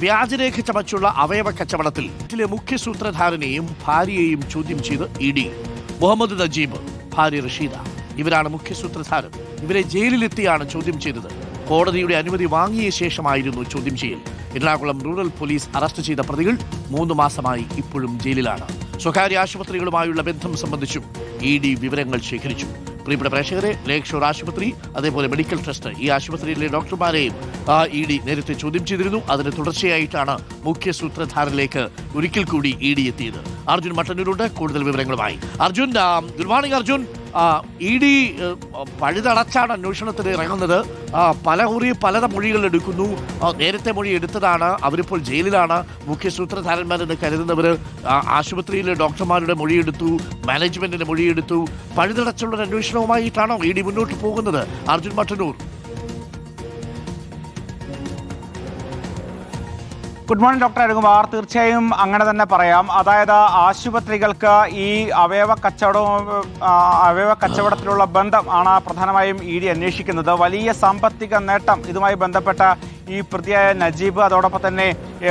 വ്യാജരേഖ ചമച്ചുള്ള അവയവ കച്ചവടത്തിൽ ഇതിലെ മുഖ്യ സൂത്രധാരനെയും ഭാര്യയെയും ചോദ്യം ചെയ്ത് ഇഡി. മുഹമ്മദ് നജീബ്, ഭാര്യ റഷീദ, ഇവരാണ് മുഖ്യ സൂത്രധാരൻ. ഇവരെ ജയിലിലെത്തിയാണ് ചോദ്യം ചെയ്തത്. കോടതിയുടെ അനുമതി വാങ്ങിയ ശേഷമായിരുന്നു ചോദ്യം ചെയ്യൽ. എറണാകുളം റൂറൽ പോലീസ് അറസ്റ്റ് ചെയ്ത പ്രതികൾ 3 മാസമായി ഇപ്പോഴും ജയിലിലാണ്. സ്വകാര്യ ആശുപത്രികളുമായുള്ള ബന്ധം സംബന്ധിച്ചും ഇഡി വിവരങ്ങൾ ശേഖരിച്ചു. പ്രിയപ്പെട്ട പ്രേക്ഷകരെ, ലേക്ക് ഷോർ ആശുപത്രി, അതേപോലെ മെഡിക്കൽ ട്രസ്റ്റ്, ഈ ആശുപത്രിയിലെ ഡോക്ടർമാരെയും ഇഡി നേരത്തെ ചോദ്യം ചെയ്തിരുന്നു. അതിന് തുടർച്ചയായിട്ടാണ് മുഖ്യ സൂത്രധാരനിലേക്ക് ഒരിക്കൽ കൂടി ഇഡി എത്തിയത്. അർജുൻ മട്ടന്നൂരുണ്ട് കൂടുതൽ വിവരങ്ങളുമായി. Arjun, good morning Arjun. ED പഴുതടച്ചാണ് അന്വേഷണത്തിന് ഇറങ്ങുന്നത്. പലത മൊഴികൾ എടുക്കുന്നു. നേരത്തെ മൊഴി എടുത്തതാണ്. അവരിപ്പോൾ ജയിലിലാണ്. മുഖ്യ സൂത്രധാരന്മാരെന്ന് കരുതുന്നവർ ആശുപത്രിയിലെ ഡോക്ടർമാരുടെ മൊഴിയെടുത്തു, മാനേജ്മെന്റിന്റെ മൊഴിയെടുത്തു. പഴുതടച്ചുള്ള അന്വേഷണവുമായിട്ടാണോ ഇഡി മുന്നോട്ട് പോകുന്നത്? Arjun Mattannur. Good morning doctor Arukumar. തീർച്ചയായും അങ്ങനെ തന്നെ പറയാം. അതായത് ആശുപത്രികൾക്ക് ഈ അവയവ കച്ചവടത്തിലുള്ള ബന്ധം ആണ് പ്രധാനമായും ഇഡി അന്വേഷിക്കുന്നത്. വലിയ സാമ്പത്തിക നേട്ടം ഇതുമായി ബന്ധപ്പെട്ട ഈ പ്രതിയായ നജീബ്, അതോടൊപ്പം തന്നെ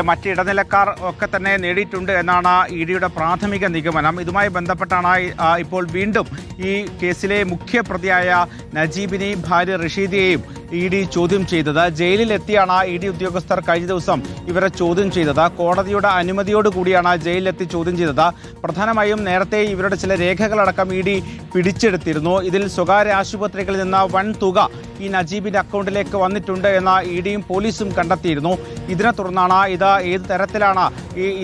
മറ്റ് ഇടനിലക്കാർ ഒക്കെ തന്നെ നേടിയിട്ടുണ്ട് എന്നാണ് ഇഡിയുടെ പ്രാഥമിക നിഗമനം. ഇതുമായി ബന്ധപ്പെട്ടാണ് ഇപ്പോൾ വീണ്ടും ഈ കേസിലെ മുഖ്യ പ്രതിയായ നജീബിനെയും ഭാര്യ റഷീദയെയും ഇഡി ചോദ്യം ചെയ്തത്. ജയിലിലെത്തിയാണ് ഇഡി ഉദ്യോഗസ്ഥർ കഴിഞ്ഞ ദിവസം ഇവരെ ചോദ്യം ചെയ്തത്. കോടതിയുടെ അനുമതിയോടുകൂടിയാണ് ജയിലിലെത്തി ചോദ്യം ചെയ്തത്. പ്രധാനമായും നേരത്തെ ഇവരുടെ ചില രേഖകളടക്കം ഇഡി പിടിച്ചെടുത്തിരുന്നു. ഇതിൽ സ്വകാര്യ ആശുപത്രികളിൽ നിന്ന് വൻ തുക ഈ നജീബിന്റെ അക്കൗണ്ടിലേക്ക് വന്നിട്ടുണ്ട് എന്ന് ഇഡിയും പോലീസും കണ്ടെത്തിയിരുന്നു. ഇതിനെ തുടർന്നാണ് ഇത് ഏത് തരത്തിലാണ്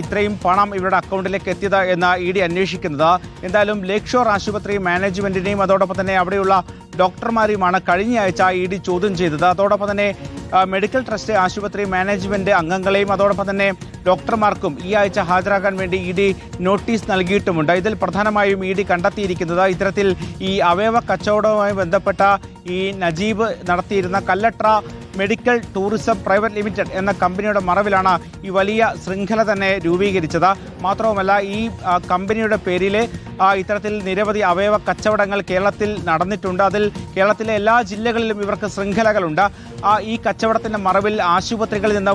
ഇത്രയും പണം ഇവരുടെ അക്കൗണ്ടിലേക്ക് എത്തിയത് എന്ന് ഇഡി അന്വേഷിക്കുന്നത്. എന്തായാലും ലേക്ക് ഷോർ ആശുപത്രി മാനേജ്മെന്റിനെയും അതോടൊപ്പം തന്നെ അവിടെയുള്ള ഡോക്ടർമാരെയുമാണ് കഴിഞ്ഞ ആഴ്ച ഇഡി ചോദ്യം ചെയ്തത്. അതോടൊപ്പം തന്നെ മെഡിക്കൽ ട്രസ്റ്റ് ആശുപത്രി മാനേജ്മെന്റ് അംഗങ്ങളെയും അതോടൊപ്പം തന്നെ ഡോക്ടർമാർക്കും ഈ ആഴ്ച ഹാജരാകാൻ വേണ്ടി ഇഡി നോട്ടീസ് നൽകിയിട്ടുമുണ്ട്. ഇതിൽ പ്രധാനമായും ഇഡി കണ്ടെത്തിയിരിക്കുന്നത് ഇത്തരത്തിൽ ഈ അവയവ കച്ചവടവുമായി ബന്ധപ്പെട്ട ഈ നജീബ് നടത്തിയിരുന്ന Kallatra medical tourism private limited എന്ന കമ്പനിയുടെ മറവിലാണ് ഈ വലിയ ശൃംഖല തന്നെ രൂപീകരിച്ചത്. മാത്രവുമല്ല, ഈ കമ്പനിയുടെ പേരിൽ ഇത്തരത്തിൽ നിരവധി അവയവ കച്ചവടങ്ങൾ കേരളത്തിൽ നടന്നിട്ടുണ്ട്. അതിൽ കേരളത്തിലെ എല്ലാ ജില്ലകളിലും ഇവർക്ക് ശൃംഖലകളുണ്ട്. ഈ കച്ചവടത്തിന്റെ മറവിൽ ആശുപത്രികളിൽ നിന്ന്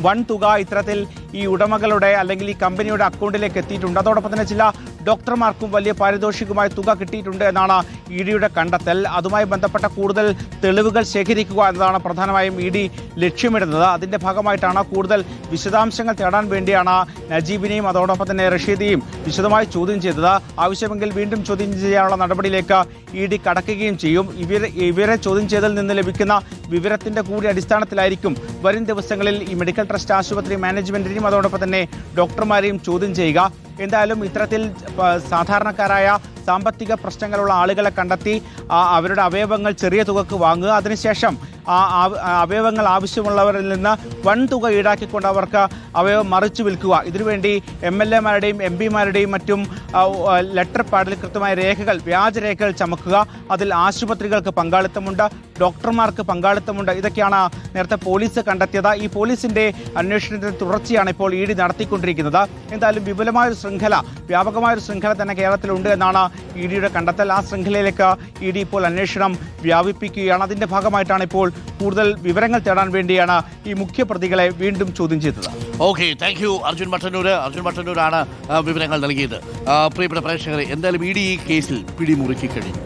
വൻ തുക ഇത്തരത്തിൽ ഈ ഉടമകളുടെ അല്ലെങ്കിൽ ഈ കമ്പനിയുടെ അക്കൗണ്ടിലേക്ക് എത്തിയിട്ടുണ്ട്. അതോടൊപ്പം തന്നെ ചില ഡോക്ടർമാർക്കും വലിയ പാരിതോഷികമായ തുക കിട്ടിയിട്ടുണ്ട് എന്നാണ് ഇഡിയുടെ കണ്ടെത്തൽ. അതുമായി ബന്ധപ്പെട്ട കൂടുതൽ തെളിവുകൾ ശേഖരിക്കുക എന്നതാണ് പ്രധാനമായും ഇഡി ലക്ഷ്യമിടുന്നത്. അതിന്റെ ഭാഗമായിട്ടാണ് കൂടുതൽ വിശദാംശങ്ങൾ തേടാൻ വേണ്ടിയാണ് നജീബിനെയും അതോടൊപ്പം തന്നെ റഷീദയെയും വിശദമായി ചോദ്യം ചെയ്തത്. ആവശ്യമെങ്കിൽ വീണ്ടും ചോദ്യം ചെയ്യാനുള്ള നടപടിയിലേക്ക് ഇഡി കടക്കുകയും ചെയ്യും. ഇവരെ ചോദ്യം ചെയ്തതിൽ നിന്ന് ലഭിക്കുന്ന വിവരത്തിന്റെ കൂടി അടിസ്ഥാനത്തിലായിരിക്കും വരും ദിവസങ്ങളിൽ ഈ മെഡിക്കൽ ട്രസ്റ്റ് ആശുപത്രി മാനേജ്മെന്റിനെയും അതോടൊപ്പം തന്നെ ഡോക്ടർമാരെയും ചോദ്യം ചെയ്യുക. എന്തായാലും ഇത്തരത്തിൽ സാധാരണക്കാരായ സാമ്പത്തിക പ്രശ്നങ്ങളുള്ള ആളുകളെ കണ്ടെത്തി അവരുടെ അവയവങ്ങൾ ചെറിയ തുകക്ക് വാങ്ങുക, അതിനുശേഷം അവയവങ്ങൾ ആവശ്യമുള്ളവരിൽ നിന്ന് വൻ തുക ഈടാക്കിക്കൊണ്ട് അവർക്ക് അവയവം മറിച്ചു വിൽക്കുക. ഇതിനുവേണ്ടി MLA-മാരുടെയും MP-മാരുടെയും മറ്റും ലെറ്റർ പാഡിൽ കൃത്യമായ വ്യാജരേഖകൾ ചമക്കുക. അതിൽ ആശുപത്രികൾക്ക് പങ്കാളിത്തമുണ്ട്, ഡോക്ടർമാർക്ക് പങ്കാളിത്തമുണ്ട്. ഇതൊക്കെയാണ് നേരത്തെ പോലീസ് കണ്ടെത്തിയത്. ഈ പോലീസിന്റെ അന്വേഷണത്തിന്റെ തുടർച്ചയാണ് ഇപ്പോൾ ഇഡി നടത്തിക്കൊണ്ടിരിക്കുന്നത്. എന്തായാലും വിപുലമായൊരു ശൃംഖല, വ്യാപകമായൊരു ശൃംഖല തന്നെ കേരളത്തിലുണ്ട് എന്നാണ് ഇഡിയുടെ കണ്ടെത്തൽ. ആ ശൃംഖലയിലേക്ക് ഇഡി ഇപ്പോൾ അന്വേഷണം വ്യാപിപ്പിക്കുകയാണ്. അതിന്റെ ഭാഗമായിട്ടാണ് ഇപ്പോൾ കൂടുതൽ വിവരങ്ങൾ തേടാൻ വേണ്ടിയാണ് ഈ മുഖ്യ പ്രതികളെ വീണ്ടും ചോദ്യം ചെയ്തത്. ഓക്കെ, താങ്ക് യു അർജുൻ മട്ടന്നൂരാണ് വിവരങ്ങൾ നൽകിയത്. പ്രിയപ്പെട്ട പ്രേക്ഷകരെ, എന്തായാലും ഇഡി ഈ കേസിൽ പിടിമുറുക്കി കഴിഞ്ഞു.